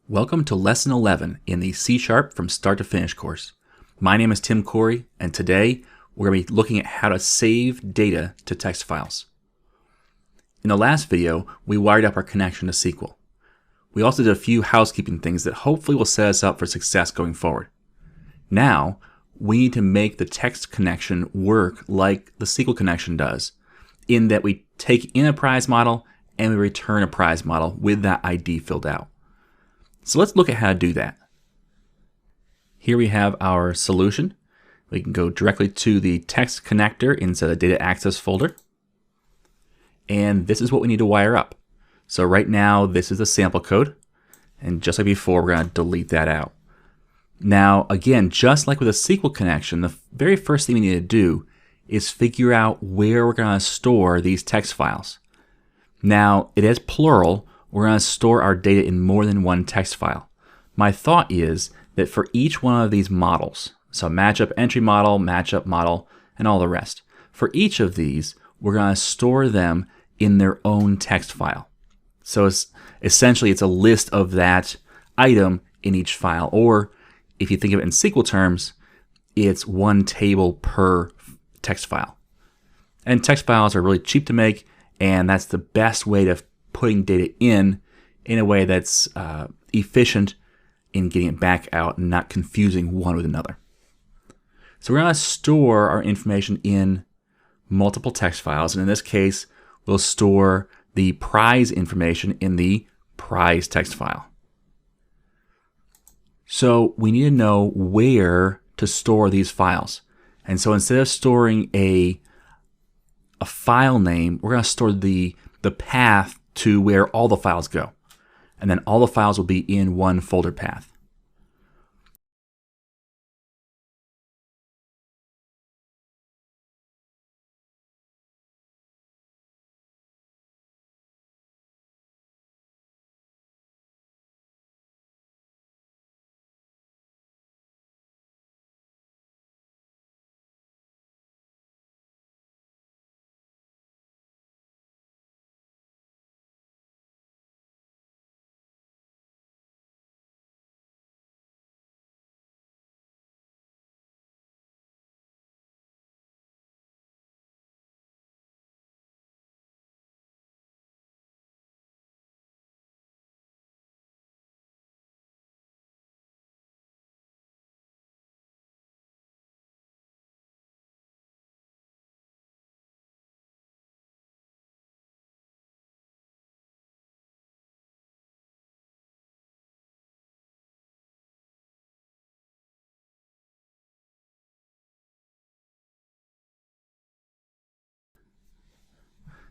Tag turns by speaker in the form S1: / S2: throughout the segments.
S1: Welcome to Lesson 11 in the C# from Start to Finish course. My name is Tim Corey, and today we're going to be looking at how to save data to text files. In the last video, we wired up our connection to SQL. We also did a few housekeeping things that hopefully will set us up for success going forward. Now, we need to make the text connection work like the SQL connection does, in that we take in a prize model and we return a prize model with that ID filled out. So let's look at how to do that. Here we have our solution. We can go directly to the text connector inside the data access folder. And this is what we need to wire up. So right now, this is the sample code. And just like before, we're going to delete that out. Now, again, just like with a SQL connection, the very first thing we need to do is figure out where we're going to store these text files. Now, it is plural. We're going to store our data in more than one text file. My thought is that for each one of these models, so matchup entry model, matchup model, and all the rest, for each of these, we're going to store them in their own text file. So essentially, it's a list of that item in each file. Or if you think of it in SQL terms, it's one table per text file. And text files are really cheap to make, and that's the best way to putting data in a way that's efficient in getting it back out and not confusing one with another. So we're going to store our information in multiple text files, and in this case, we'll store the prize information in the prize text file. So we need to know where to store these files. And so instead of storing a file name, we're going to store the path to where all the files go. And then all the files will be in one folder path.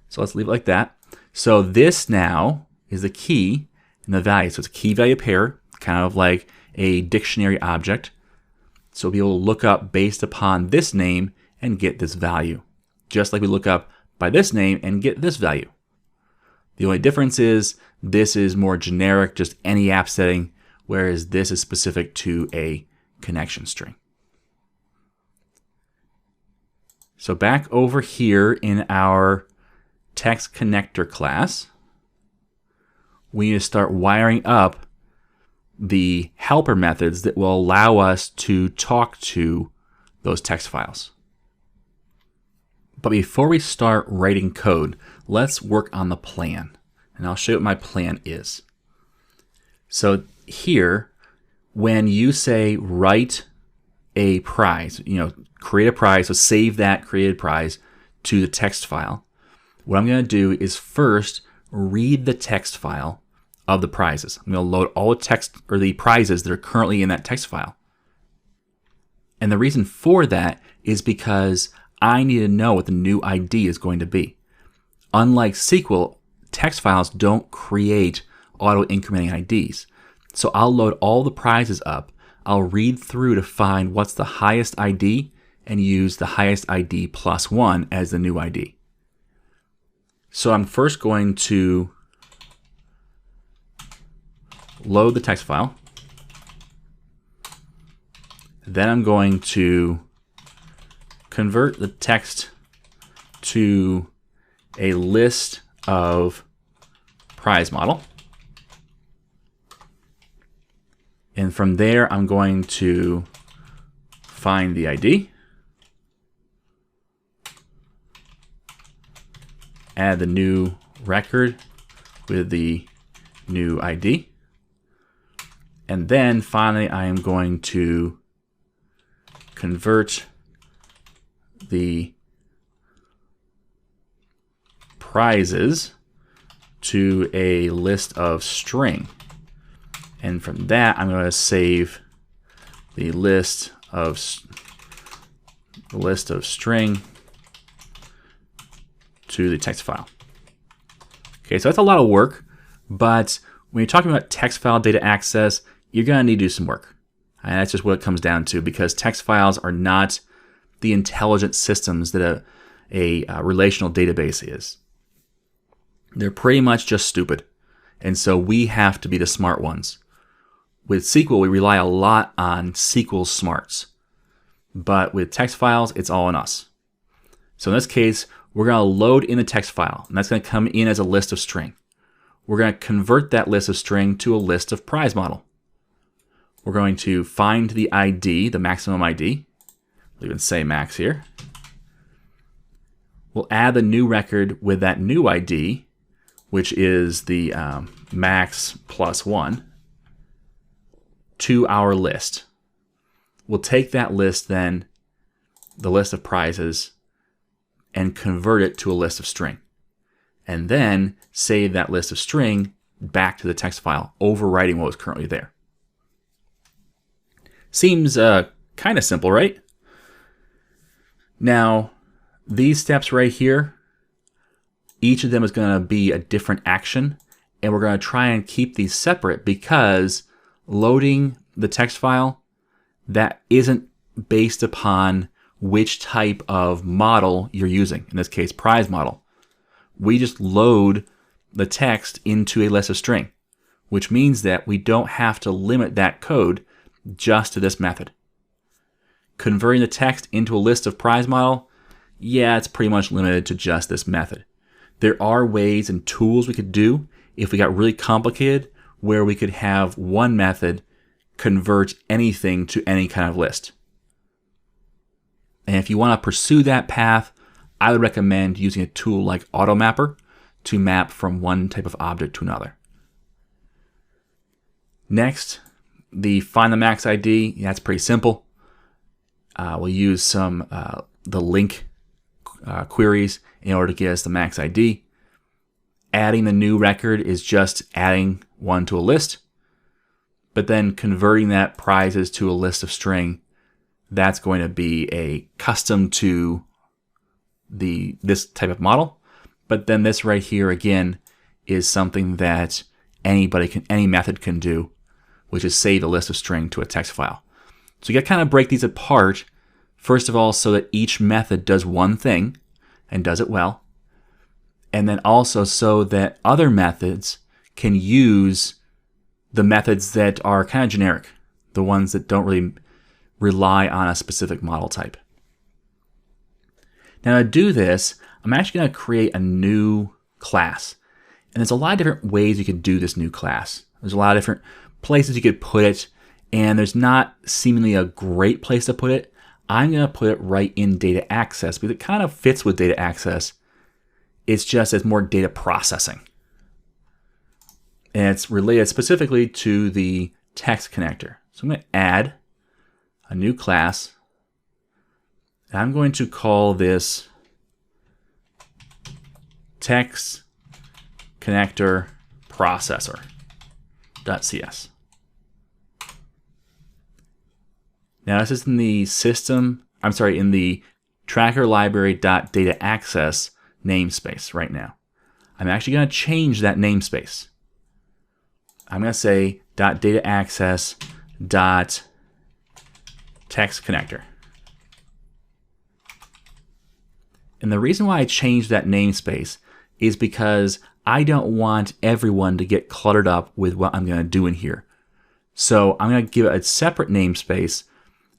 S1: So let's leave it like that. So this now is the key and the value. So it's a key value pair, kind of like a dictionary object. So we'll be able to look up based upon this name and get this value, just like we look up by this name and get this value. The only difference is this is more generic, just any app setting, whereas this is specific to a connection string. So back over here in our text connector class, we need to start wiring up the helper methods that will allow us to talk to those text files. But before we start writing code, let's work on the plan. And I'll show you what my plan is. So here, when you say write a prize, create a prize, so save that created prize to the text file, what I'm going to do is first read the text file of the prizes. I'm going to load all the text or the prizes that are currently in that text file. And the reason for that is because I need to know what the new ID is going to be. Unlike SQL, text files don't create auto-incrementing IDs. So I'll load all the prizes up. I'll read through to find what's the highest ID and use the highest ID plus 1 as the new ID. So I'm first going to load the text file. Then I'm going to convert the text to a list of prize model. And from there, I'm going to find the ID, add the new record with the new ID, and then finally I am going to convert the prizes to a list of string. And from that, I'm going to save the list of string to the text file. Okay, so that's a lot of work, but when you're talking about text file data access, you're going to need to do some work. And that's just what it comes down to, because text files are not the intelligent systems that a relational database is. They're pretty much just stupid. And so we have to be the smart ones. With SQL, we rely a lot on SQL smarts. But with text files, it's all on us. So in this case, we're going to load in the text file, and that's going to come in as a list of string. We're going to convert that list of string to a list of prize model. We're going to find the ID, the maximum ID. We'll even say max here. We'll add the new record with that new ID, which is the max plus 1, to our list. We'll take that list then, the list of prizes, and convert it to a list of string. And then save that list of string back to the text file, overwriting what was currently there. Seems kind of simple, right? Now, these steps right here, each of them is going to be a different action, and we're going to try and keep these separate because loading the text file, that isn't based upon which type of model you're using, in this case, prize model. We just load the text into a list of string, which means that we don't have to limit that code just to this method. Converting the text into a list of prize model, yeah, it's pretty much limited to just this method. There are ways and tools we could do if we got really complicated, where we could have one method convert anything to any kind of list. And if you want to pursue that path, I would recommend using a tool like AutoMapper to map from one type of object to another. Next, the find the max ID. That's pretty simple. We'll use some the link queries in order to get us the max ID. Adding the new record is just adding one to a list, but then converting that prizes to a list of string, that's going to be a custom to this type of model. But then this right here again is something that any method can do, which is save a list of string to a text file. So you got to kind of break these apart, first of all, so that each method does one thing and does it well. And then also so that other methods can use the methods that are kind of generic, the ones that don't really rely on a specific model type. Now to do this, I'm actually going to create a new class. And there's a lot of different ways you could do this new class. There's a lot of different places you could put it, and there's not seemingly a great place to put it. I'm going to put it right in data access because it kind of fits with data access. It's just as more data processing. And it's related specifically to the text connector. So I'm going to add a new class. And I'm going to call this text connector processor.cs. Now this is in the in the tracker library.dataaccess namespace right now. I'm actually going to change that namespace. I'm going to say .dataaccess.textConnector. And the reason why I changed that namespace is because I don't want everyone to get cluttered up with what I'm going to do in here. So I'm going to give it a separate namespace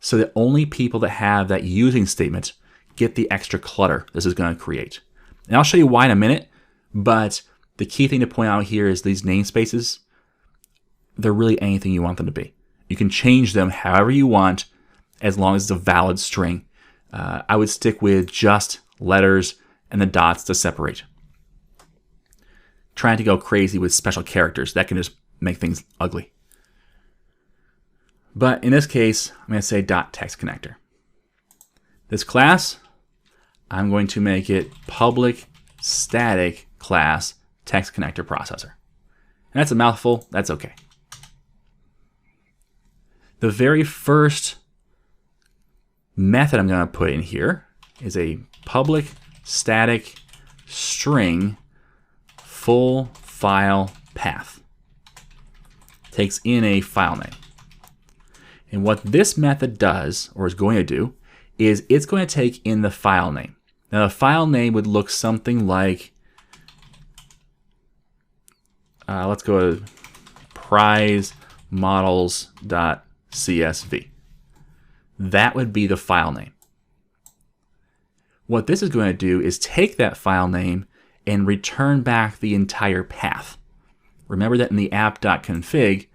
S1: so that only people that have that using statement get the extra clutter this is going to create. And I'll show you why in a minute, but the key thing to point out here is these namespaces, they're really anything you want them to be. You can change them however you want as long as it's a valid string. I would stick with just letters and the dots to separate. Trying to go crazy with special characters, that can just make things ugly. But in this case, I'm going to say .text connector. This class, I'm going to make it public static class text connector processor. And that's a mouthful, that's okay. The very first method I'm going to put in here is a public static string full file path. Takes in a file name. And what this method does, or is going to do, is it's going to take in the file name. Now the file name would look something like, let's go to prize models.csv. That would be the file name. What this is going to do is take that file name and return back the entire path. Remember that in the app.config,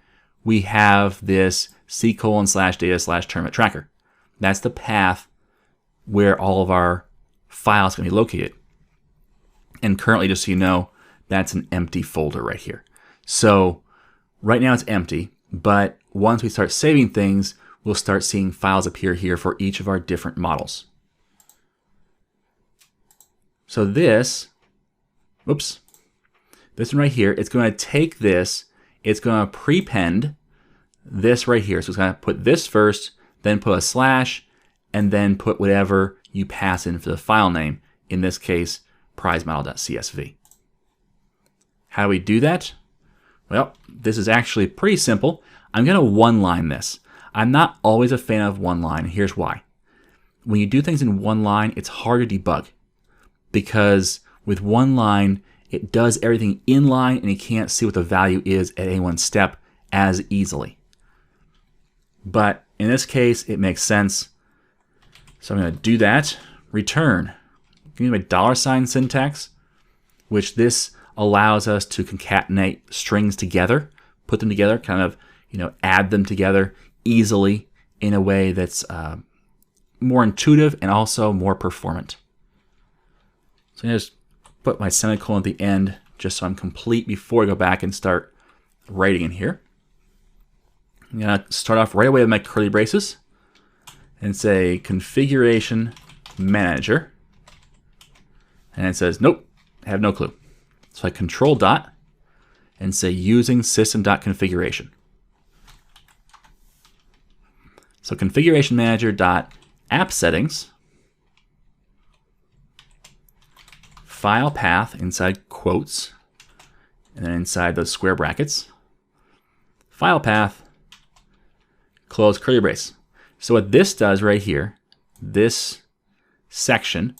S1: we have this c:/data/tournament tracker. That's the path where all of our files can be located. And currently, just so you know, that's an empty folder right here. So right now it's empty, but once we start saving things, we'll start seeing files appear here for each of our different models. So this one right here, it's going to take this, it's going to prepend this right here. So it's going to put this first, then put a slash, and then put whatever you pass in for the file name, in this case, prizemodel.csv. How do we do that? Well, this is actually pretty simple. I'm going to one-line this. I'm not always a fan of one line, and here's why. When you do things in one line, it's hard to debug, because with one line, it does everything in line and you can't see what the value is at any one step as easily. But in this case, it makes sense. So I'm going to do that. Return. Give me my $sign syntax, which this allows us to concatenate strings together, put them together, kind of, add them together easily in a way that's more intuitive and also more performant. So I'm going to just put my semicolon at the end just so I'm complete before I go back and start writing in here. I'm going to start off right away with my curly braces and say configuration manager. And it says, nope, I have no clue. So I control dot and say using system.configuration. So configuration manager dot app settings, file path inside quotes, and then inside those square brackets, file path, close curly brace. So what this does right here, this section,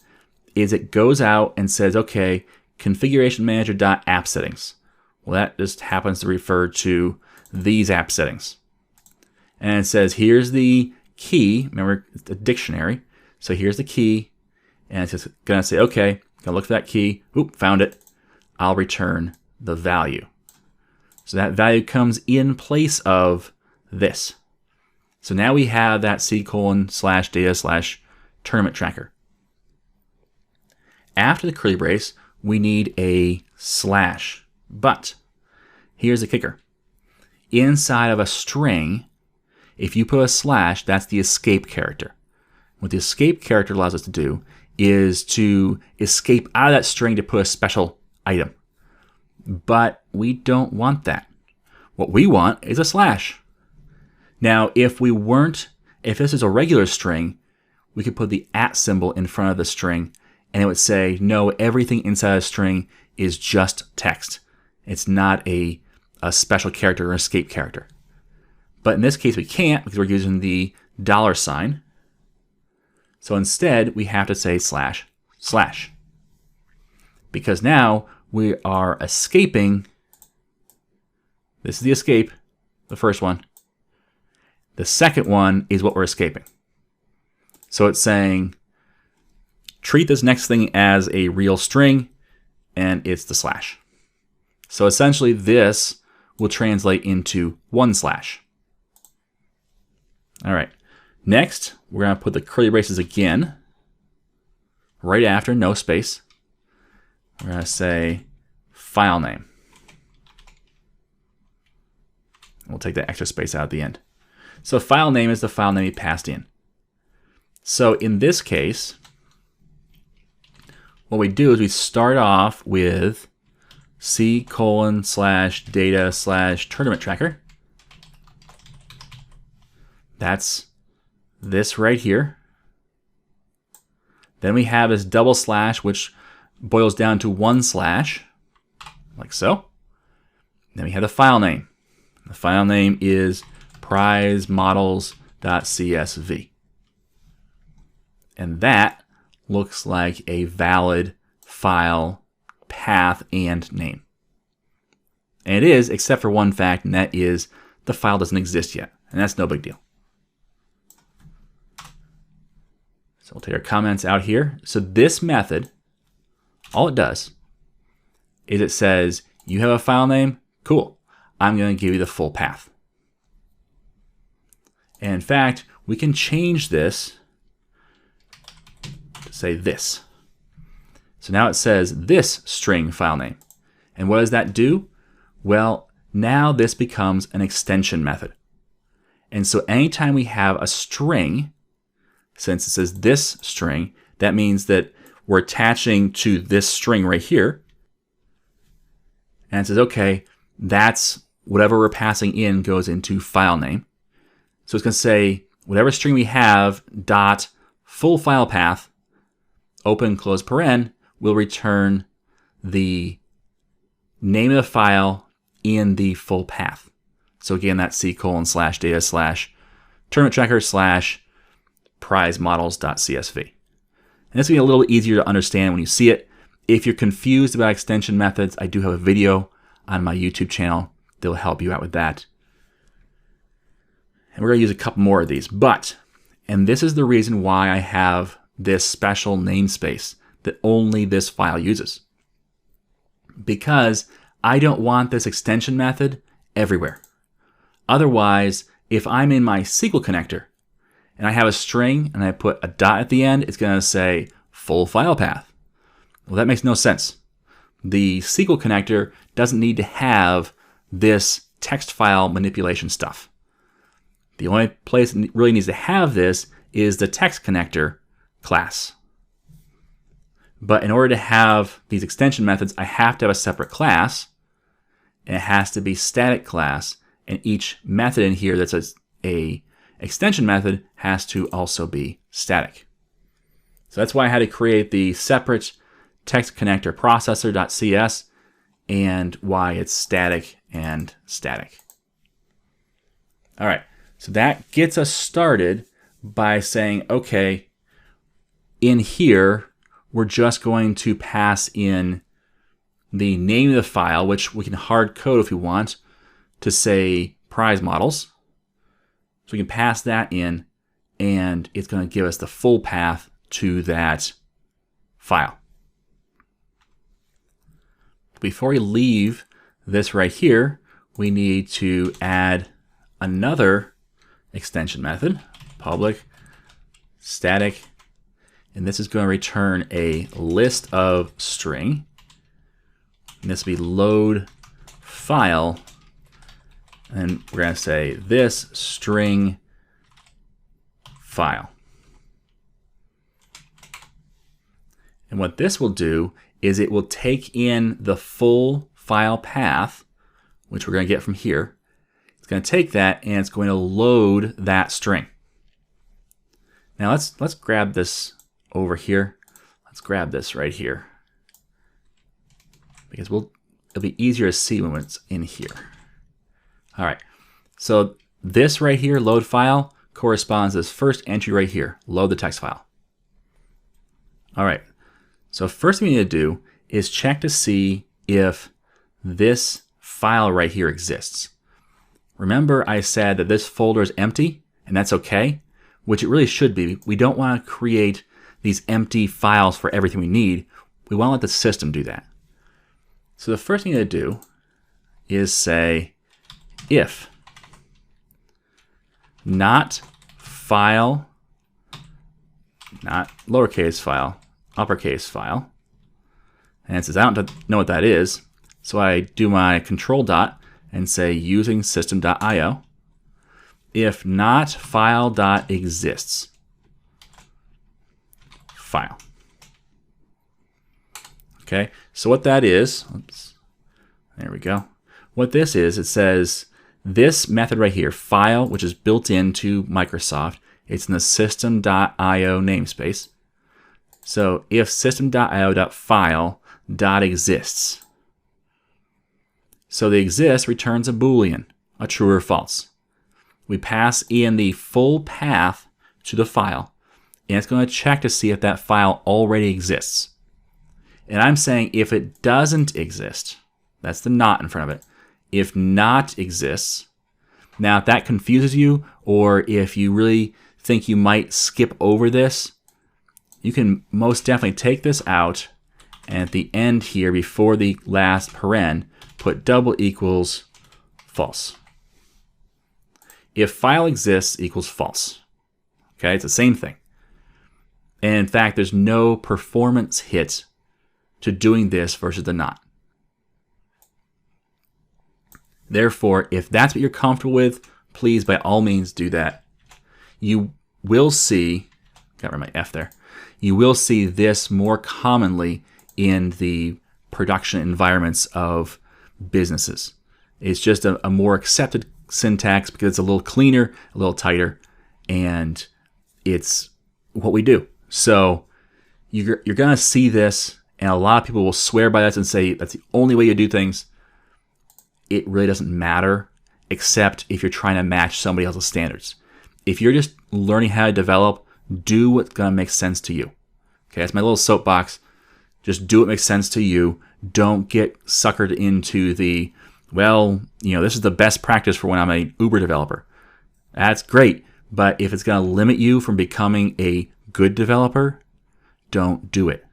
S1: is it goes out and says, okay, configuration manager dot app settings. Well, that just happens to refer to these app settings. And it says, here's the key. Remember, it's a dictionary. So here's the key. And it's just going to say, okay, gonna look for that key. Oop, found it. I'll return the value. So that value comes in place of this. So now we have that c:/data/tournament tracker. After the curly brace, we need a slash. But here's the kicker. Inside of a string, if you put a slash, that's the escape character. What the escape character allows us to do is to escape out of that string to put a special item. But we don't want that. What we want is a slash. Now, if this is a regular string, we could put the @ symbol in front of the string, and it would say, no, everything inside a string is just text. It's not a special character or escape character. But in this case, we can't because we're using the $sign. So instead, we have to say // because now we are escaping. This is the escape, the first one. The second one is what we're escaping. So it's saying, treat this next thing as a real string, and it's the slash. So essentially, this will translate into 1/. All right. Next, we're going to put the curly braces again, right after, no space. We're going to say file name. We'll take that extra space out at the end. So file name is the file name we passed in. So in this case, what we do is we start off with C:/data/tournament tracker. That's this right here. Then we have this double slash, which boils down to 1/, like so. Then we have the file name. The file name is prizemodels.csv. And that looks like a valid file path and name. And it is, except for one fact, and that is the file doesn't exist yet. And that's no big deal. So we'll take our comments out here. So this method, all it does is it says, you have a file name? Cool. I'm going to give you the full path. And in fact, we can change this to say this. So now it says this string file name. And what does that do? Well, now this becomes an extension method. And so anytime we have a string, since it says this string, that means that we're attaching to this string right here. And it says, okay, that's whatever we're passing in goes into file name. So it's going to say whatever string we have dot full file path, open, close paren, will return the name of the file in the full path. So again, that's C:/data/tournament tracker /prizemodels.csv. And this will be a little easier to understand when you see it. If you're confused about extension methods, I do have a video on my YouTube channel that will help you out with that. And we're going to use a couple more of these. And this is the reason why I have this special namespace that only this file uses. Because I don't want this extension method everywhere. Otherwise, if I'm in my SQL connector and I have a string and I put a dot at the end, it's going to say full file path. Well, that makes no sense. The SQL connector doesn't need to have this text file manipulation stuff. The only place it really needs to have this is the text connector class. But in order to have these extension methods, I have to have a separate class, and it has to be static class, and each method in here that's a extension method has to also be static. So that's why I had to create the separate text connector processor.cs and why it's static and static. All right, so that gets us started by saying, okay, in here, we're just going to pass in the name of the file, which we can hard code if we want to say prize models. So we can pass that in, and it's going to give us the full path to that file. Before we leave this right here, we need to add another extension method, public static, and this is going to return a list of string. And this will be load file, and we're going to say this string file. And what this will do is it will take in the full file path, which we're going to get from here. It's going to take that and it's going to load that string. Now let's grab this over here. Let's grab this right here, because it'll be easier to see when it's in here. All right, so this right here, load file, corresponds to this first entry right here, load the text file. All right, so first thing we need to do is check to see if this file right here exists. Remember I said that this folder is empty, and that's okay, which it really should be. We don't want to create these empty files for everything we need. We want to let the system do that. So the first thing to do is say if not file, not lowercase file, uppercase file. And it says I don't know what that is, so I do my control dot and say using system.io. If not file.exists. File. Okay, so what that is, oops, there we go. What this is, it says this method right here, file, which is built into Microsoft, it's in the system.io namespace. So if system.io.file.exists. So the exists returns a Boolean, a true or false. We pass in the full path to the file, and it's going to check to see if that file already exists. And I'm saying if it doesn't exist, that's the not in front of it. If not exists, now if that confuses you, or if you really think you might skip over this, you can most definitely take this out, and at the end here, before the last paren, put double equals false. If file exists equals false. Okay, it's the same thing. And in fact, there's no performance hit to doing this versus the not. Therefore, if that's what you're comfortable with, please by all means do that. You will see, got rid of my F there, you will see this more commonly in the production environments of businesses. It's just a more accepted syntax because it's a little cleaner, a little tighter, and it's what we do. So you're going to see this, and a lot of people will swear by this and say that's the only way you do things. It really doesn't matter, except if you're trying to match somebody else's standards. If you're just learning how to develop, do what's going to make sense to you. Okay, that's my little soapbox. Just do what makes sense to you. Don't get suckered into the, well, this is the best practice for when I'm an Uber developer. That's great, but if it's going to limit you from becoming a good developer, don't do it.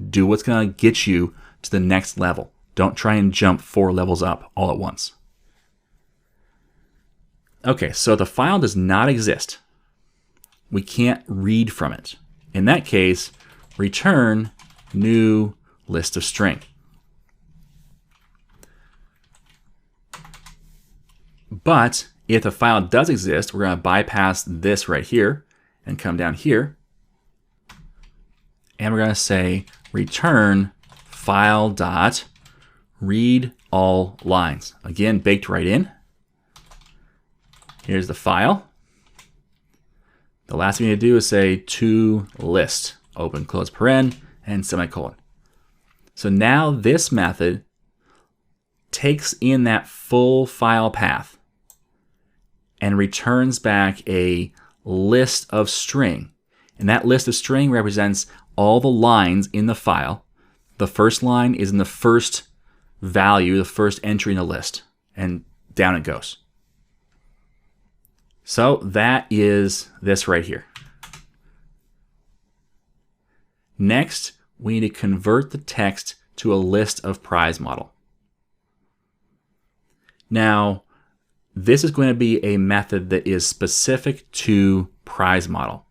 S1: Do what's going to get you to the next level. Don't try and jump 4 levels up all at once. Okay, so the file does not exist. We can't read from it. In that case, return new list of string. But if the file does exist, we're going to bypass this right here and come down here. And we're going to say return file dot read all lines. Again, baked right in. Here's the file. The last thing you do is say to list, open, close paren, and semicolon. So now this method takes in that full file path and returns back a list of string. And that list of string represents all the lines in the file. The first line is in the first value, the first entry in the list, and down it goes. So that is this right here. Next, we need to convert the text to a list of prize model. Now, this is going to be a method that is specific to prize model.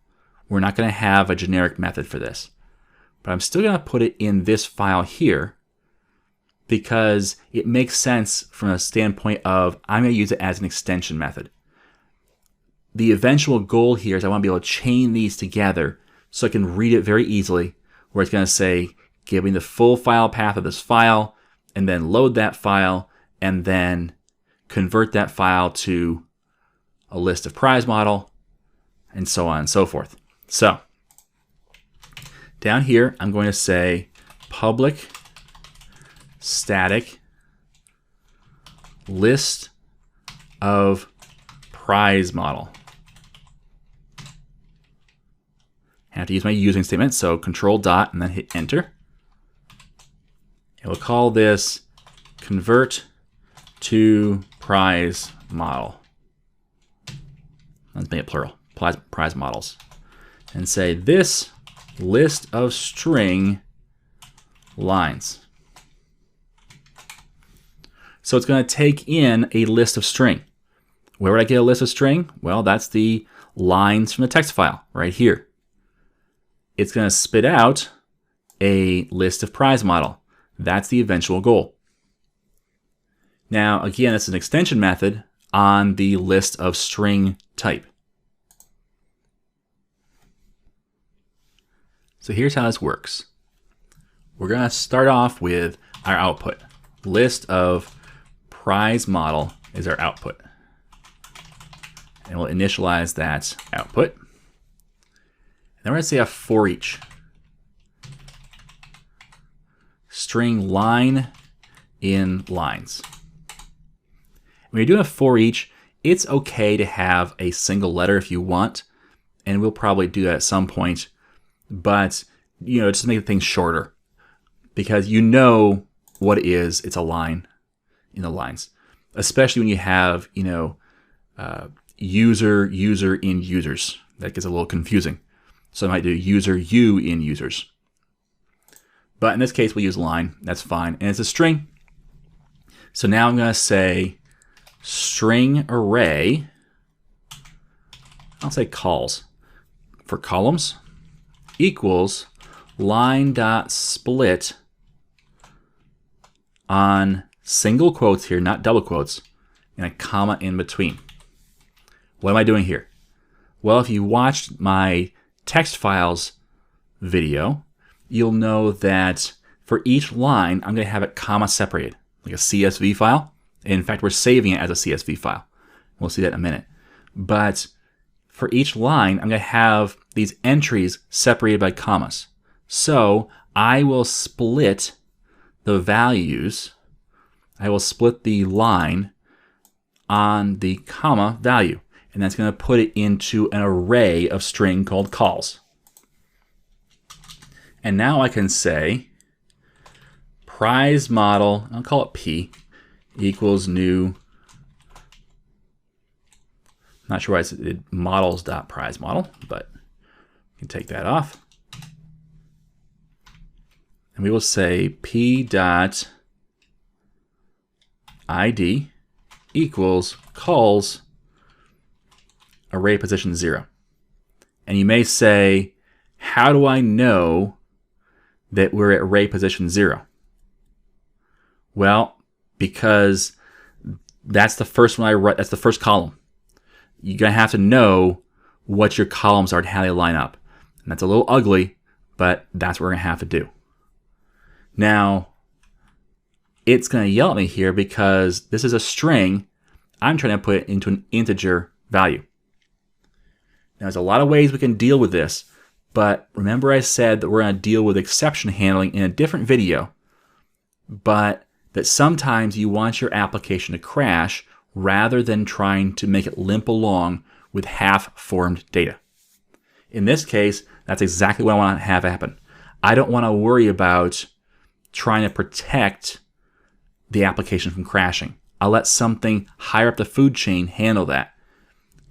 S1: We're not going to have a generic method for this, but I'm still going to put it in this file here because it makes sense from a standpoint of I'm going to use it as an extension method. The eventual goal here is I want to be able to chain these together so I can read it very easily, where it's going to say, give me the full file path of this file, and then load that file, and then convert that file to a list of prize model, and so on and so forth. So down here, I'm going to say public static list of prize model. I have to use my using statement, so control dot and then hit enter. And we'll call this convert to prize model. Let's make it plural, prize models. And say this list of string lines. So it's going to take in a list of string. Where would I get a list of string? Well, that's the lines from the text file right here. It's going to spit out a list of prize model. That's the eventual goal. Now, again, it's an extension method on the list of string type. So here's how this works. We're going to start off with our output. List of prize model is our output. And we'll initialize that output. And then we're going to say a for each. String line in lines. When you're doing a for each, it's okay to have a single letter if you want, and we'll probably do that at some point. But just make things shorter, because you know what it is. It's a line in the lines, especially when you have user in users. That gets a little confusing. So I might do user u in users. But in this case, we'll use line. That's fine. And it's a string. So now I'm going to say string array. I'll say calls for columns equals line.split on single quotes here, not double quotes, and a comma in between. What am I doing here? Well, if you watched my text files video, you'll know that for each line, I'm going to have it comma separated, like a CSV file. In fact, we're saving it as a CSV file. We'll see that in a minute. But for each line, I'm going to have these entries separated by commas. So I will split the values. I will split the line on the comma value. And that's going to put it into an array of string called calls. And now I can say prize model, I'll call it P, equals new. Not sure why it's models.prize model, but you can take that off. And we will say P dot ID equals calls array position 0. And you may say, how do I know that we're at array position 0? Well, because that's the first one I write, that's the first column. You're going to have to know what your columns are and how they line up. And that's a little ugly, but that's what we're going to have to do. Now, it's going to yell at me here because this is a string. I'm trying to put it into an integer value. Now, there's a lot of ways we can deal with this, but remember I said that we're going to deal with exception handling in a different video, but that sometimes you want your application to crash rather than trying to make it limp along with half-formed data. In this case, that's exactly what I want to have happen. I don't want to worry about trying to protect the application from crashing. I'll let something higher up the food chain handle that.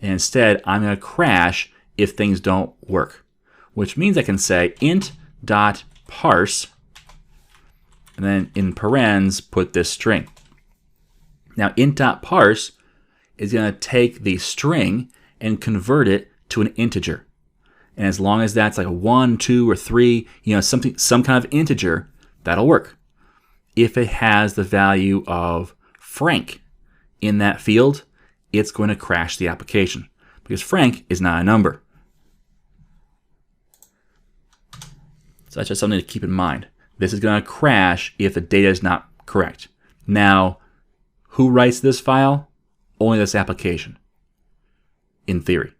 S1: And instead, I'm going to crash if things don't work, which means I can say int.parse, and then in parens, put this string. Now, int.parse is going to take the string and convert it to an integer. And as long as that's like a 1, 2, or 3, some kind of integer, that'll work. If it has the value of Frank in that field, it's going to crash the application because Frank is not a number. So that's just something to keep in mind. This is going to crash if the data is not correct. Now, who writes this file? Only this application, in theory.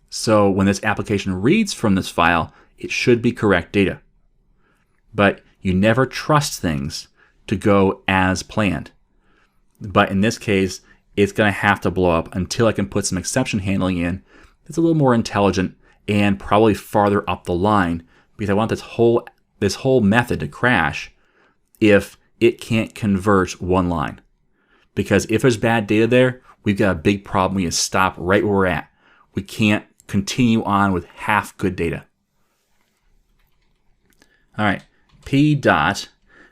S1: So when this application reads from this file, it should be correct data. But you never trust things to go as planned. But in this case, it's going to have to blow up until I can put some exception handling in that's a little more intelligent and probably farther up the line, because I want this whole method to crash if it can't convert one line. Because if there's bad data there, we've got a big problem. We can stop right where we're at. We can't continue on with half good data. All right, P dot,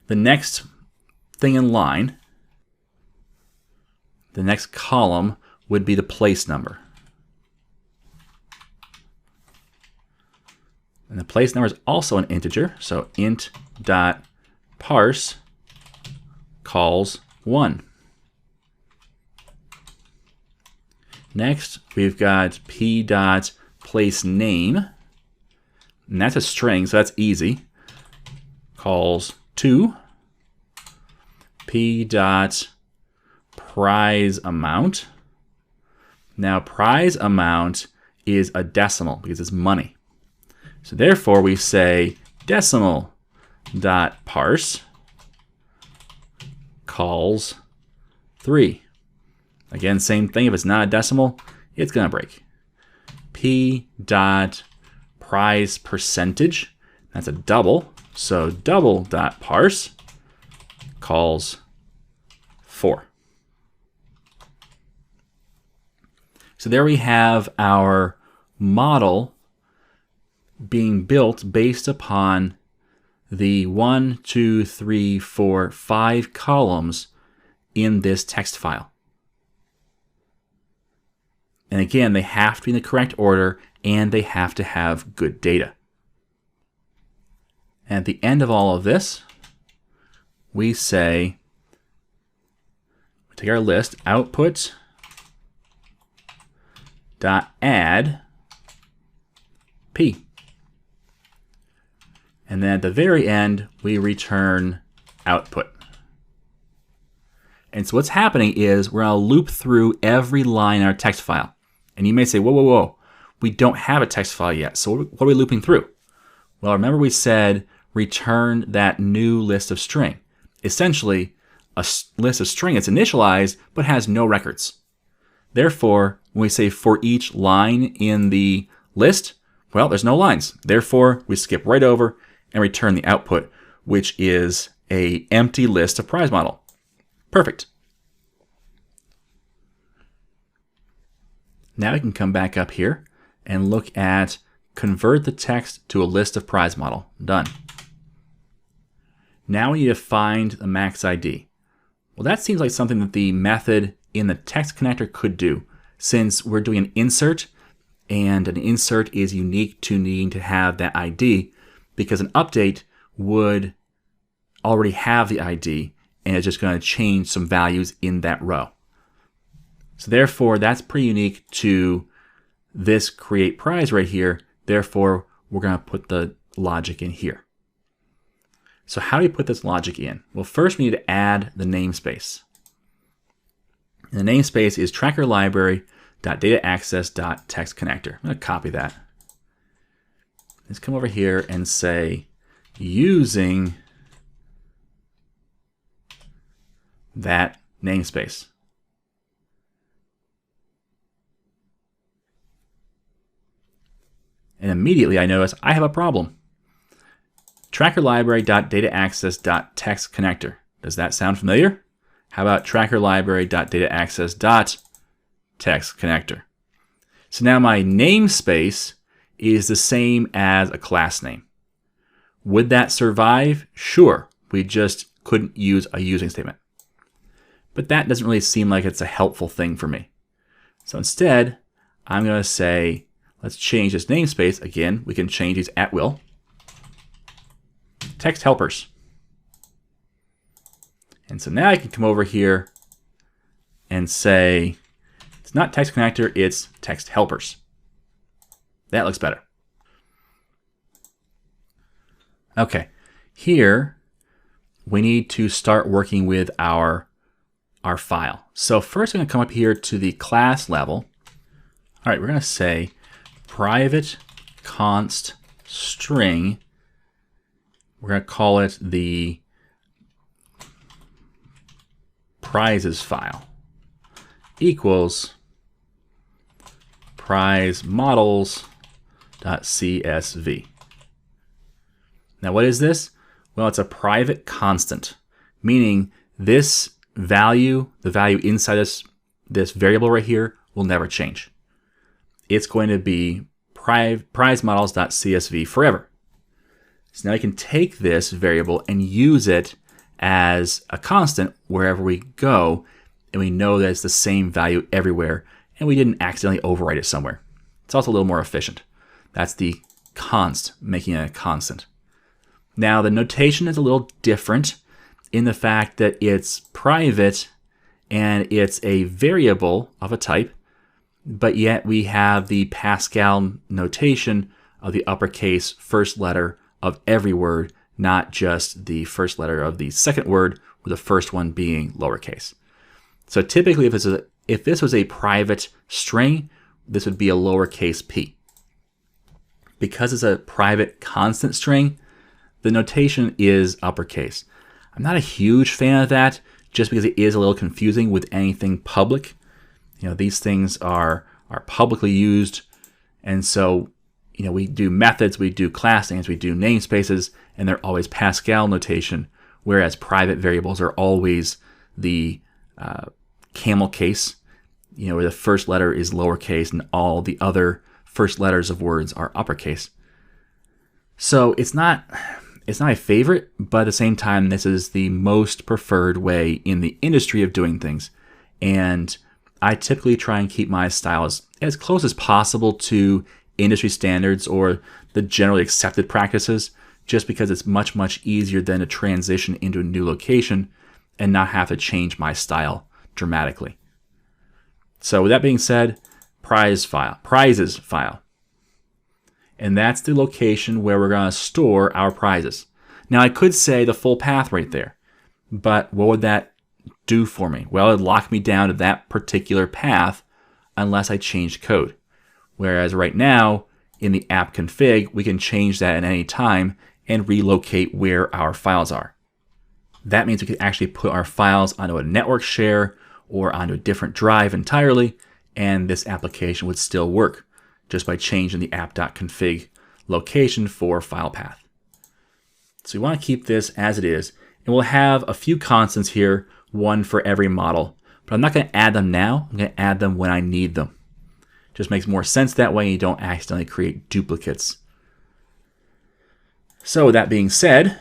S1: the next thing in line, the next column would be the place number. And the place number is also an integer, so int dot parse calls 1. Next, we've got p dot place name, and that's a string, so that's easy. Calls 2. P dot prize amount. Now, prize amount is a decimal because it's money. So therefore, we say decimal dot parse calls 3. Again, same thing. If it's not a decimal, it's going to break. P dot prize percentage. That's a double. So double dot parse calls 4. So there we have our model being built based upon the 1, 2, 3, 4, 5 columns in this text file. And again, they have to be in the correct order and they have to have good data. And at the end of all of this, we say, we take our list, output dot add p. And then at the very end, we return output. And so what's happening is we're going to loop through every line in our text file. And you may say, whoa, whoa, whoa, we don't have a text file yet. So what are we looping through? Well, remember we said return that new list of string. Essentially, a list of string that's initialized but has no records. Therefore, when we say for each line in the list, well, there's no lines. Therefore, we skip right over and return the output, which is an empty list of prize model. Perfect. Now we can come back up here and look at convert the text to a list of prize model. Done. Now we need to find the max ID. Well, that seems like something that the method in the text connector could do, since we're doing an insert, and an insert is unique to needing to have that ID, because an update would already have the ID, and it's just going to change some values in that row. So therefore, that's pretty unique to this create prize right here. Therefore, we're going to put the logic in here. So how do you put this logic in? Well, first we need to add the namespace. And the namespace is tracker library.dataaccess.textConnector. I'm going to copy that. Let's come over here and say using that namespace. And immediately I notice I have a problem. Tracker library.dataaccess.textConnector. Does that sound familiar? How about tracker library.dataaccess.textConnector? So now my namespace is the same as a class name. Would that survive? Sure. We just couldn't use a using statement. But that doesn't really seem like it's a helpful thing for me. So instead, I'm going to say, let's change this namespace. Again, we can change these at will. Text helpers. And so now I can come over here and say, it's not text connector, it's text helpers. That looks better. Okay, here we need to start working with our file. So first I'm going to come up here to the class level. All right, we're going to say private const string. We're going to call it the prizes file equals prize models.csv. Now what is this? Well, it's a private constant, meaning this value, the value inside this variable right here, will never change. It's going to be prize models.csv forever. So now I can take this variable and use it as a constant wherever we go, and we know that it's the same value everywhere, and we didn't accidentally overwrite it somewhere. It's also a little more efficient. That's the const, making it a constant. Now the notation is a little different in the fact that it's private and it's a variable of a type, but yet we have the Pascal notation of the uppercase first letter of every word, not just the first letter of the second word, with the first one being lowercase. So typically if this was a private string, this would be a lowercase p. Because it's a private constant string, the notation is uppercase. I'm not a huge fan of that just because it is a little confusing with anything public. These things are publicly used, and so we do methods, we do class names, we do namespaces, and they're always Pascal notation, whereas private variables are always the camel case, where the first letter is lowercase and all the other first letters of words are uppercase. So it's not a favorite, but at the same time, this is the most preferred way in the industry of doing things. And I typically try and keep my style as close as possible to industry standards or the generally accepted practices, just because it's much, much easier than to transition into a new location and not have to change my style dramatically. So with that being said, prizes file. And that's the location where we're going to store our prizes. Now I could say the full path right there, but what would that do for me? Well, it'd lock me down to that particular path unless I changed code. Whereas right now, in the app config, we can change that at any time and relocate where our files are. That means we can actually put our files onto a network share or onto a different drive entirely, and this application would still work just by changing the app.config location for file path. So we want to keep this as it is, and we'll have a few constants here, one for every model, but I'm not going to add them now. I'm going to add them when I need them. Just makes more sense that way, and you don't accidentally create duplicates. So with that being said,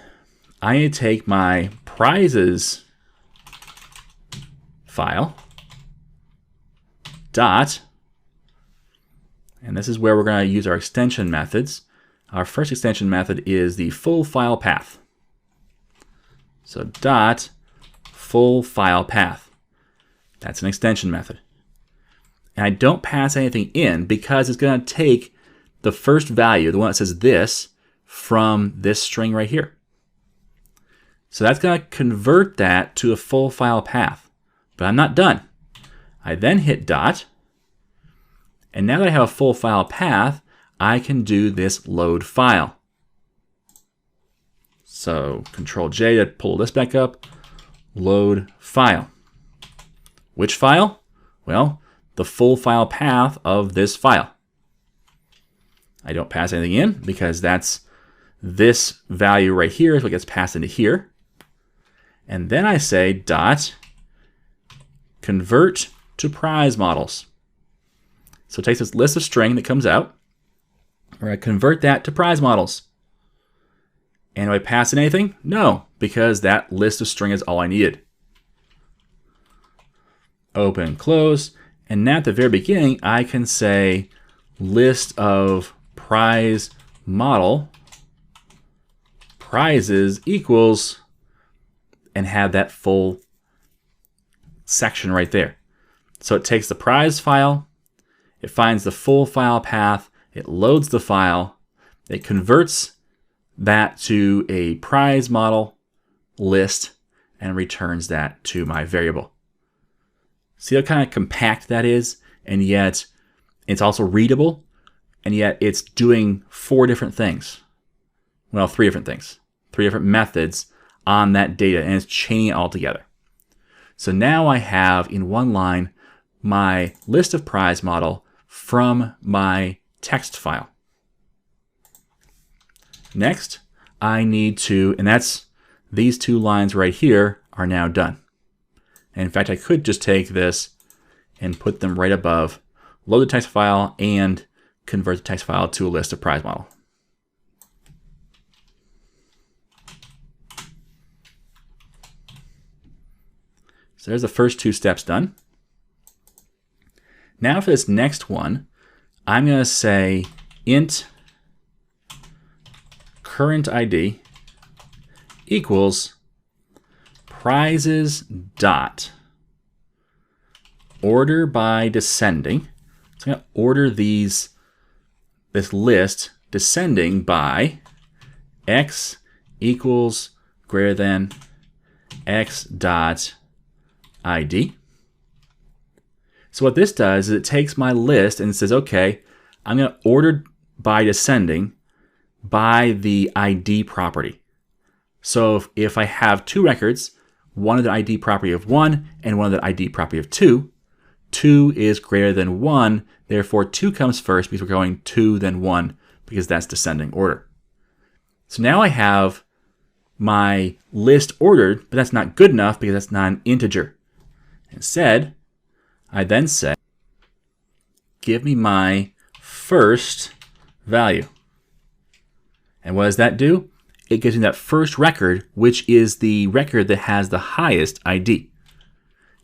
S1: I need to take my prizes file, dot, and this is where we're going to use our extension methods. Our first extension method is the full file path. So dot full file path. That's an extension method. And I don't pass anything in because it's going to take the first value, the one that says this, from this string right here. So that's going to convert that to a full file path. But I'm not done. I then hit dot. And now that I have a full file path, I can do this load file. So Control J to pull this back up. Load file. Which file? Well, the full file path of this file. I don't pass anything in because that's this value right here is what gets passed into here. And then I say dot convert to prize models. So it takes this list of string that comes out. We're going to convert that to prize models. And do I pass in anything? No, because that list of string is all I needed. Open, close. And now at the very beginning, I can say list of prize model prizes equals, and have that full section right there. So it takes the prize file, it finds the full file path, it loads the file, it converts that to a prize model list, and returns that to my variable. See how kind of compact that is? And yet it's also readable, and yet it's doing 4 different things. Well, 3 different things. 3 different methods on that data, and it's chaining it all together. So now I have in one line my list of prize model from my text file. Next, I need to, and that's these 2 lines right here are now done. And in fact, I could just take this and put them right above, load the text file, and convert the text file to a list of prize model. So there's the first 2 steps done. Now for this next one, I'm going to say int current ID equals prizes dot order by descending. So I'm going to order this list descending by x equals greater than x dot ID. So what this does is it takes my list and it says, okay, I'm going to order by descending by the ID property. So if I have two records, one of the ID property of 1 and one of the ID property of 2, 2 is greater than 1, therefore 2 comes first because we're going 2 then 1 because that's descending order. So now I have my list ordered, but that's not good enough because that's not an integer. Instead, I then say, give me my first value. And what does that do? It gives me that first record, which is the record that has the highest ID.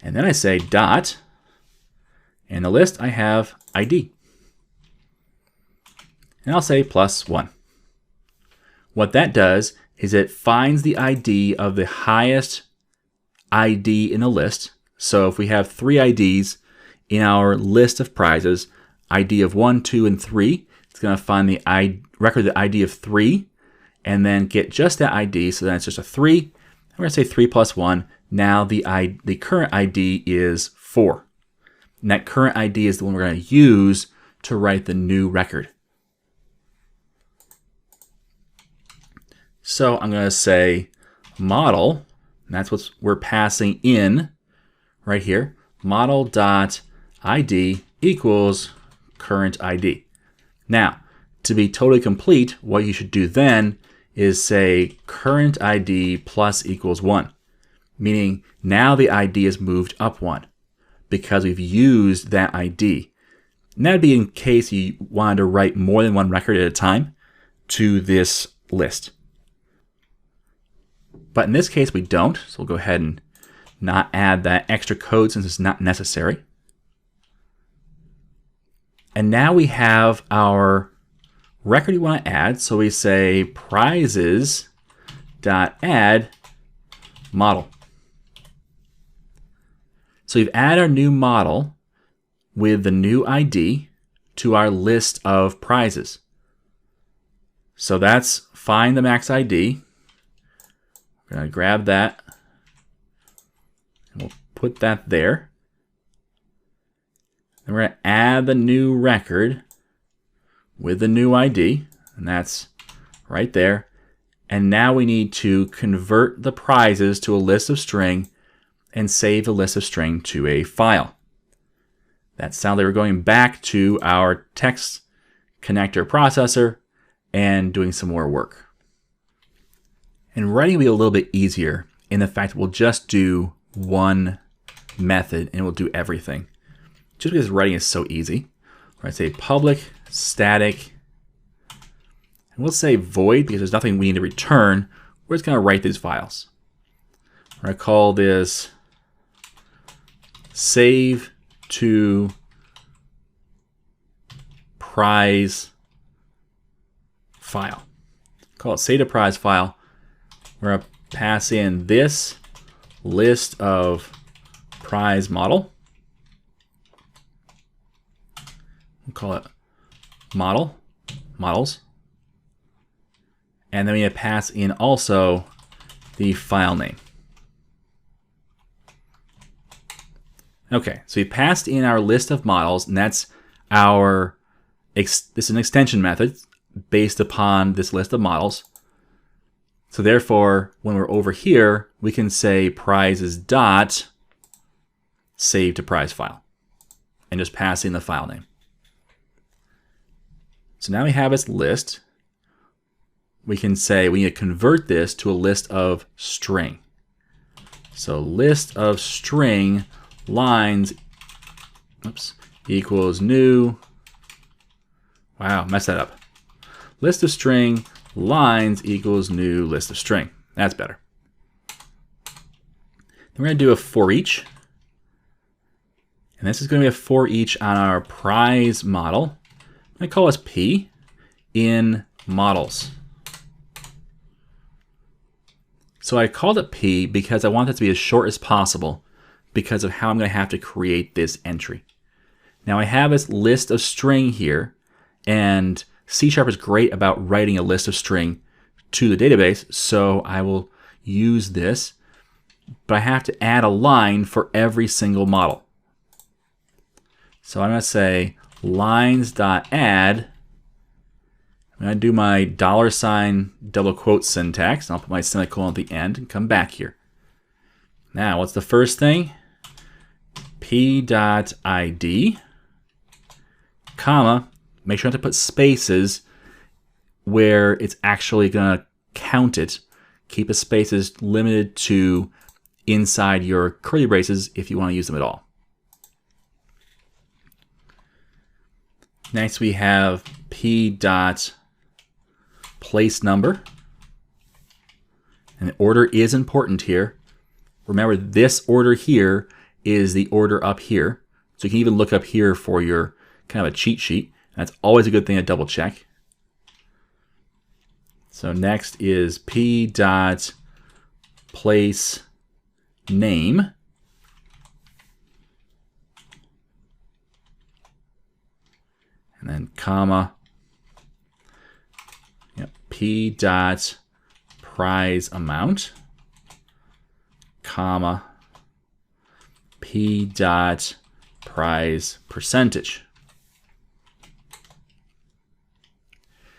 S1: And then I say dot, in the list I have ID. And I'll say +1. What that does is it finds the ID of the highest ID in the list. So if we have 3 IDs in our list of prizes, ID of 1, 2, and 3, it's going to find the record the ID of 3 and then get just that ID. So then it's just a 3. We're going to say 3 + 1. Now the current ID is 4. And that current ID is the one we're going to use to write the new record. So I'm going to say model, and that's what we're passing in right here, model.id equals current ID. Now, to be totally complete, what you should do then is say current ID plus equals 1, meaning now the ID is moved up 1 because we've used that ID. And that would be in case you wanted to write more than one record at a time to this list. But in this case, we don't, so we'll go ahead and not add that extra code since it's not necessary. And now we have our record we want to add, so we say prizes.add model. So we've added our new model with the new ID to our list of prizes. So that's find the max ID. We're going to grab that, and we'll put that there. Then we're going to add the new record with the new ID, and that's right there. And now we need to convert the prizes to a list of string and save the list of string to a file. That's how they were going back to our text connector processor and doing some more work. And writing will be a little bit easier in the fact that we'll just do one method and we'll do everything. Just because writing is so easy. We're going to say public static, and we'll say void because there's nothing we need to return. We're just going to write these files. We're going to call this save to prize file. Call it save to prize file. We're going to pass in this list of prize model. We'll call it models. And then we need to pass in also the file name. Okay, so we passed in our list of models, and that's this is an extension method based upon this list of models. So therefore, when we're over here, we can say prizes dot save to prize file and just pass in the file name. So now we have this list. We can say we need to convert this to a list of string. So list of string lines equals new. Wow, messed that up. List of string lines equals new list of string. That's better. Then we're going to do a for each. And this is going to be a for each on our prize model. I call this P in models. So I called it P because I want it to be as short as possible because of how I'm going to have to create this entry. Now I have this list of string here, and C# is great about writing a list of string to the database, so I will use this, but I have to add a line for every single model. So I'm going to say lines.add. I'm going to do my $ double quote syntax, and I'll put my semicolon at the end and come back here. Now, what's the first thing? P.id, comma, make sure not to put spaces where it's actually going to count it. Keep the spaces limited to inside your curly braces if you want to use them at all. Next we have P.place number. And the order is important here. Remember, this order here is the order up here. So you can even look up here for your kind of a cheat sheet. That's always a good thing to double check. So next is P.place name. And then comma, P.prize amount, comma, P.prize percentage.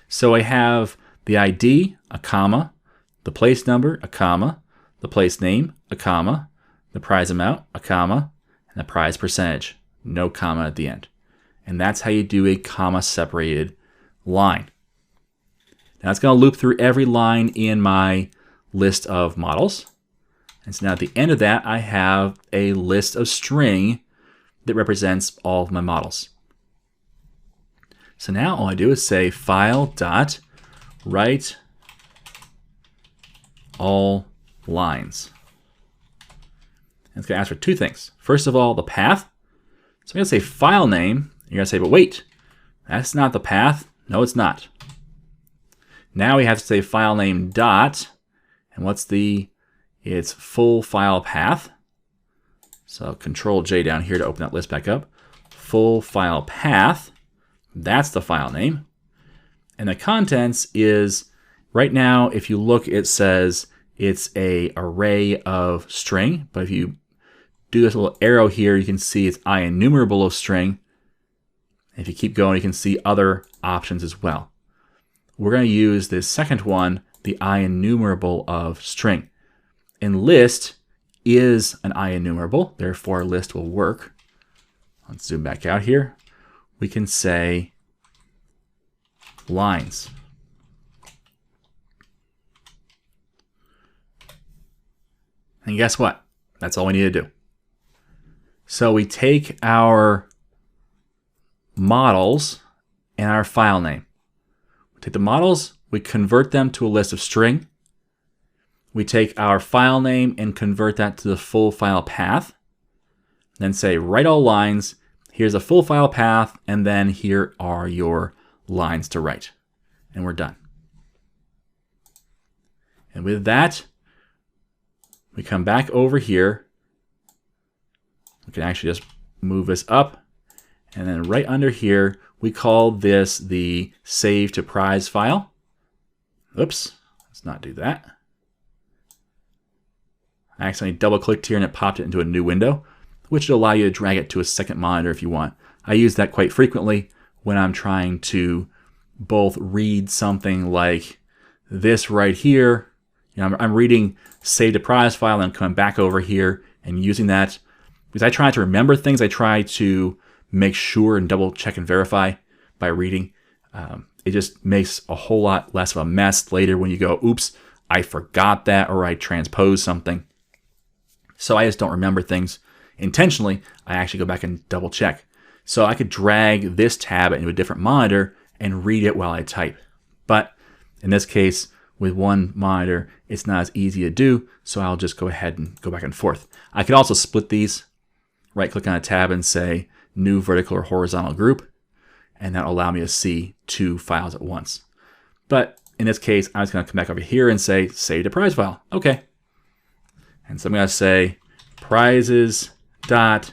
S1: So I have the ID, a comma, the place number, a comma, the place name, a comma, the prize amount, a comma, and the prize percentage, no comma at the end. And that's how you do a comma separated line. Now it's going to loop through every line in my list of models. And so now at the end of that, I have a list of string that represents all of my models. So now all I do is say file.write all lines. And it's going to ask for two things. First of all, the path. So I'm going to say file name. You're going to say, but wait, that's not the path. No, it's not. Now we have to say file name dot, and what's it's full file path. So Control J down here to open that list back up. Full file path, that's the file name. And the contents is, right now, if you look, it says it's a array of string, but if you do this little arrow here, you can see it's IEnumerable of string. If you keep going, you can see other options as well. We're going to use this second one, the IEnumerable of string. And list is an IEnumerable, therefore list will work. Let's zoom back out here. We can say lines. And guess what? That's all we need to do. So we take our models and our file name. We take the models, we convert them to a list of string. We take our file name and convert that to the full file path. Then say write all lines. Here's a full file path, and then here are your lines to write. And we're done. And with that, we come back over here. We can actually just move this up. And then right under here, we call this the save to prize file. Oops, let's not do that. I accidentally double clicked here and it popped it into a new window, which will allow you to drag it to a second monitor if you want. I use that quite frequently when I'm trying to both read something like this right here. You know, I'm reading save to prize file and I'm coming back over here and using that. Because I try to remember things, I try to make sure and double check and verify by reading. It just makes a whole lot less of a mess later when you go, oops, I forgot that, or I transposed something. So I just don't remember things intentionally. I actually go back and double check. So I could drag this tab into a different monitor and read it while I type. But in this case, with one monitor, it's not as easy to do, so I'll just go ahead and go back and forth. I could also split these right click on a tab and say new vertical or horizontal group, and that'll allow me to see two files at once. But in this case, I'm just going to come back over here and say save to prize file. Okay. And so I'm going to say prizes dot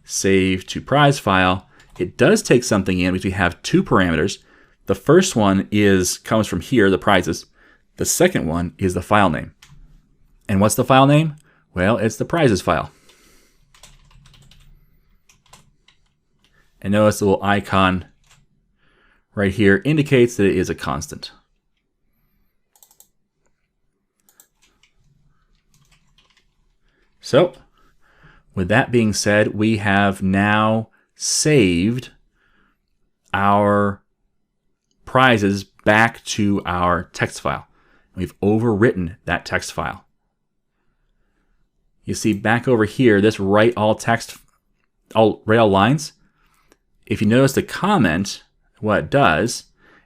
S1: save to prize file. It does take something in because we have two parameters. The first one comes from here, the prizes. The second one is the file name. And what's the file name? Well, it's the prizes file. And notice the little icon right here indicates that it is a constant. So, with that being said, we have now saved our prizes back to our text file. We've overwritten that text file. You see back over here, this write all lines. If you notice the comment, what it does,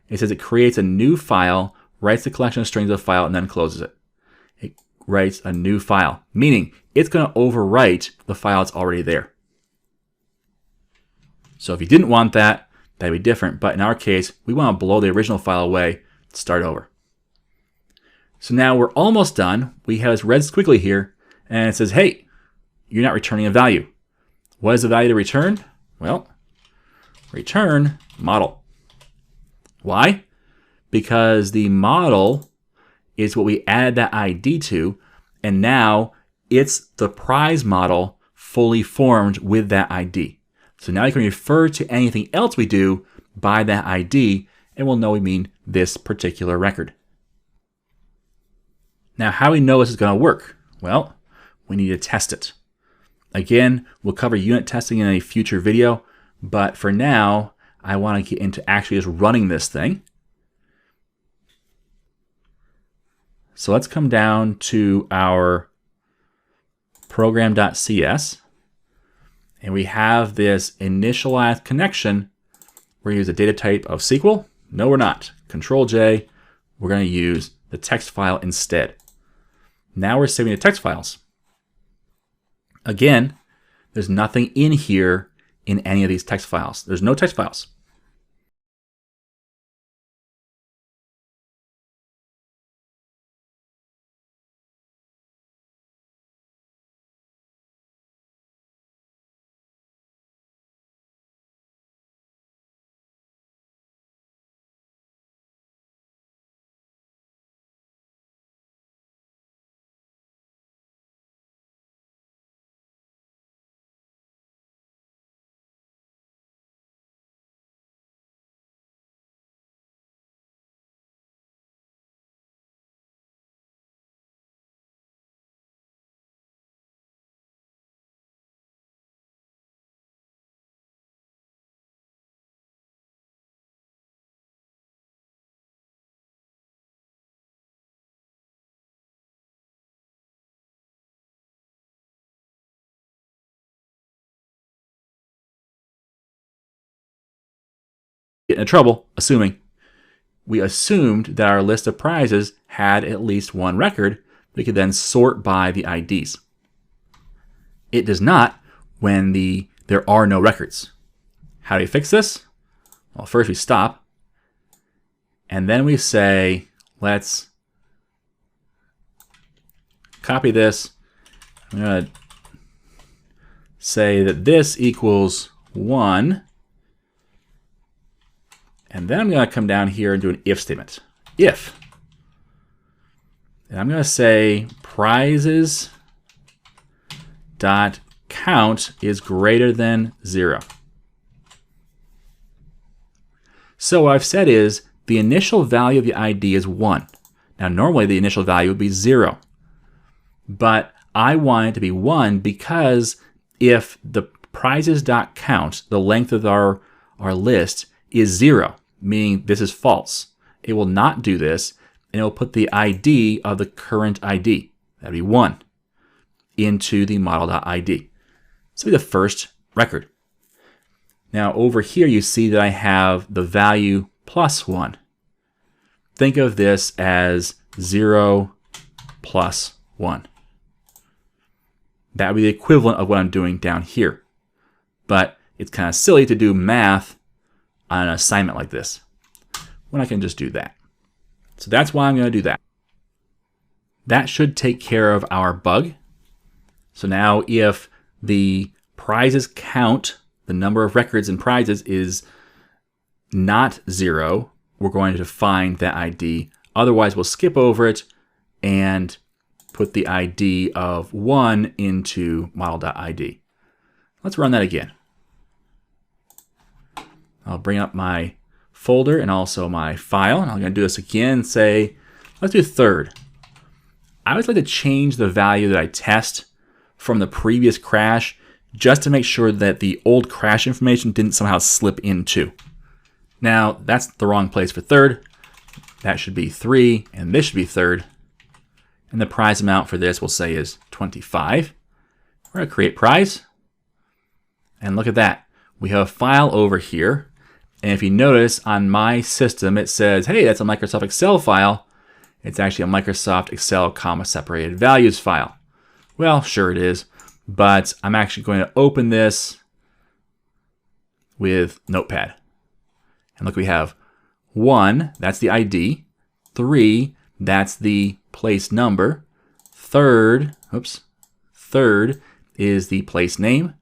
S1: it says it creates a new file, writes the collection of strings of the file, and then closes it. It writes a new file, meaning it's going to overwrite the file that's already there. So if you didn't want that, that'd be different. But in our case, we want to blow the original file away, start over. So now we're almost done. We have this red squiggly here, and it says, hey, you're not returning a value. What is the value to return? Well, return model. Why? Because the model is what we added that ID to, and now it's the prize model fully formed with that ID. So now you can refer to anything else we do by that ID, and we'll know we mean this particular record. Now, how do we know this is going to work? Well, we need to test it. Again, we'll cover unit testing in a future video, but for now, I want to get into actually just running this thing. So let's come down to our program.cs, and we have this initialized connection. We're going to use a data type of SQL. No, we're not. Control J. We're going to use the text file instead. Now we're saving the text files. Again, there's nothing in here in any of these text files. There's no text files. Get into trouble, we assumed that our list of prizes had at least one record. We could then sort by the IDs. It does not when there are no records. How do we fix this? Well, first we stop, and then we say, let's copy this. I'm going to say that this equals 1. And then I'm going to come down here and do an if statement. If. And I'm going to say prizes dot count is greater than 0. So what I've said is the initial value of the ID is 1. Now normally the initial value would be 0. But I want it to be 1 because if the prizes dot count, the length of our list, is 0, meaning this is false, it will not do this, and it will put the ID of the current ID, that'd be 1, into the model.id. So the first record. Now over here you see that I have the value plus 1. Think of this as 0 plus 1. That would be the equivalent of what I'm doing down here. but it's kind of silly to do math on an assignment like this when I can just do that. So that's why I'm going to do that. That should take care of our bug. So now if the prizes count, the number of records and prizes is not 0, we're going to find that ID. Otherwise, we'll skip over it and put the ID of 1 into model.id. Let's run that again. I'll bring up my folder and also my file, and I'm going to do this again and say, let's do third. I always like to change the value that I test from the previous crash just to make sure that the old crash information didn't somehow slip into. Now, that's the wrong place for third. That should be 3, and this should be third. And the prize amount for this we'll say is 25. We're going to create prize. And look at that. We have a file over here. And if you notice on my system, it says, hey, that's a Microsoft Excel file. It's actually a Microsoft Excel comma separated values file. Well, sure it is. But I'm actually going to open this with Notepad. And look, we have 1, that's the ID. 3, that's the place number. Third is the place name.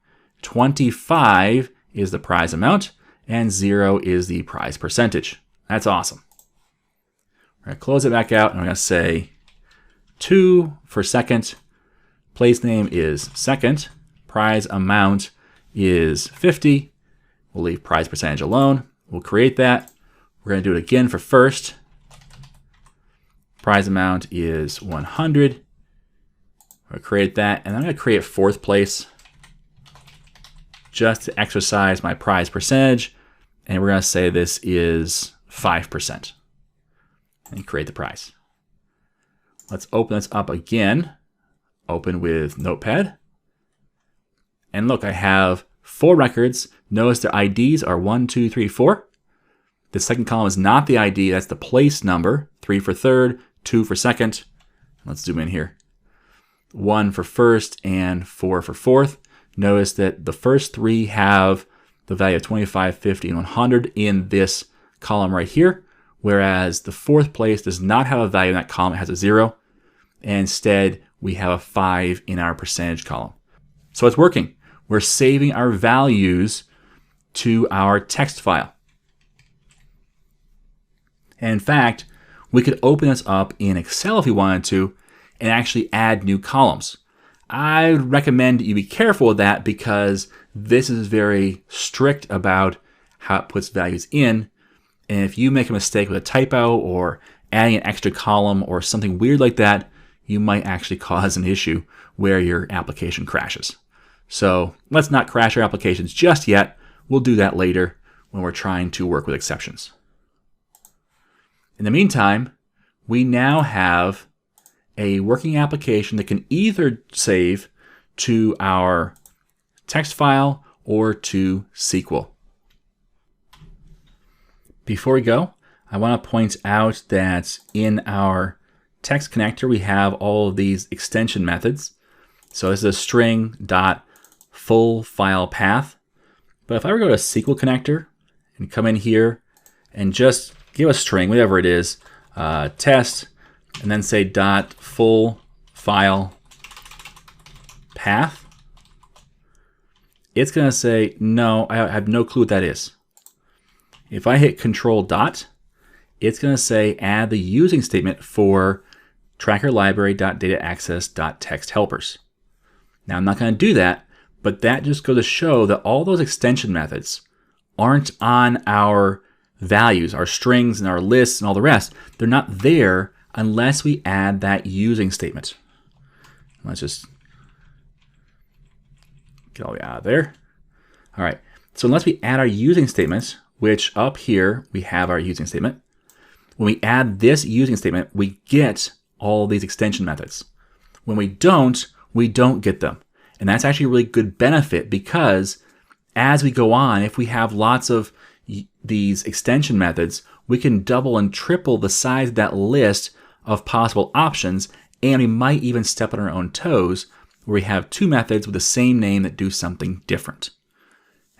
S1: 25 is the prize amount. And 0 is the prize percentage. That's awesome. We're going to close it back out, and we're going to say 2 for second. Place name is second. Prize amount is 50. We'll leave prize percentage alone. We'll create that. We're going to do it again for first. Prize amount is 100. We'll create that, and I'm going to create fourth place just to exercise my prize percentage. And we're going to say this is 5%. And create the prize. Let's open this up again. Open with Notepad. And look, I have 4 records. Notice their IDs are 1, 2, 3, 4. The second column is not the ID, that's the place number. 3 for third, 2 for second. Let's zoom in here. 1 for first and 4 for fourth. Notice that the first 3 have the value of 25, 50, and 100 in this column right here, whereas the fourth place does not have a value in that column. It has a 0. And instead, we have a 5 in our percentage column. So it's working. We're saving our values to our text file. And in fact, we could open this up in Excel if we wanted to and actually add new columns. I would recommend you be careful with that because this is very strict about how it puts values in. And if you make a mistake with a typo or adding an extra column or something weird like that, you might actually cause an issue where your application crashes. So let's not crash our applications just yet. We'll do that later when we're trying to work with exceptions. In the meantime, we now have a working application that can either save to our text file or to SQL. Before we go, I want to point out that in our text connector, we have all of these extension methods. So this is a string.fullFilePath. But if I were to go to SQL connector and come in here and just give a string, whatever it is, test, and then say .fullFilePath, it's going to say, no, I have no clue what that is. If I hit Control dot, it's going to say add the using statement for tracker library.dataaccess.text helpers. Now I'm not going to do that, but that just goes to show that all those extension methods aren't on our values, our strings and our lists and all the rest. They're not there unless we add that using statement. Let's just get all the way out of there. All right, so unless we add our using statements, which up here we have our using statement, when we add this using statement, we get all these extension methods. When we don't get them. And that's actually a really good benefit because as we go on, if we have lots of these extension methods, we can double and triple the size of that list of possible options, and we might even step on our own toes where we have 2 methods with the same name that do something different.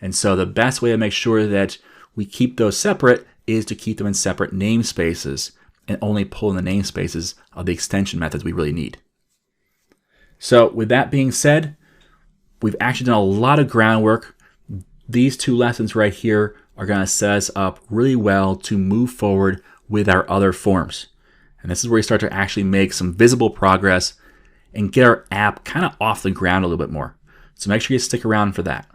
S1: And so the best way to make sure that we keep those separate is to keep them in separate namespaces and only pull in the namespaces of the extension methods we really need. So with that being said, we've actually done a lot of groundwork. These 2 lessons right here are going to set us up really well to move forward with our other forms. And this is where we start to actually make some visible progress and get our app kind of off the ground a little bit more. So make sure you stick around for that.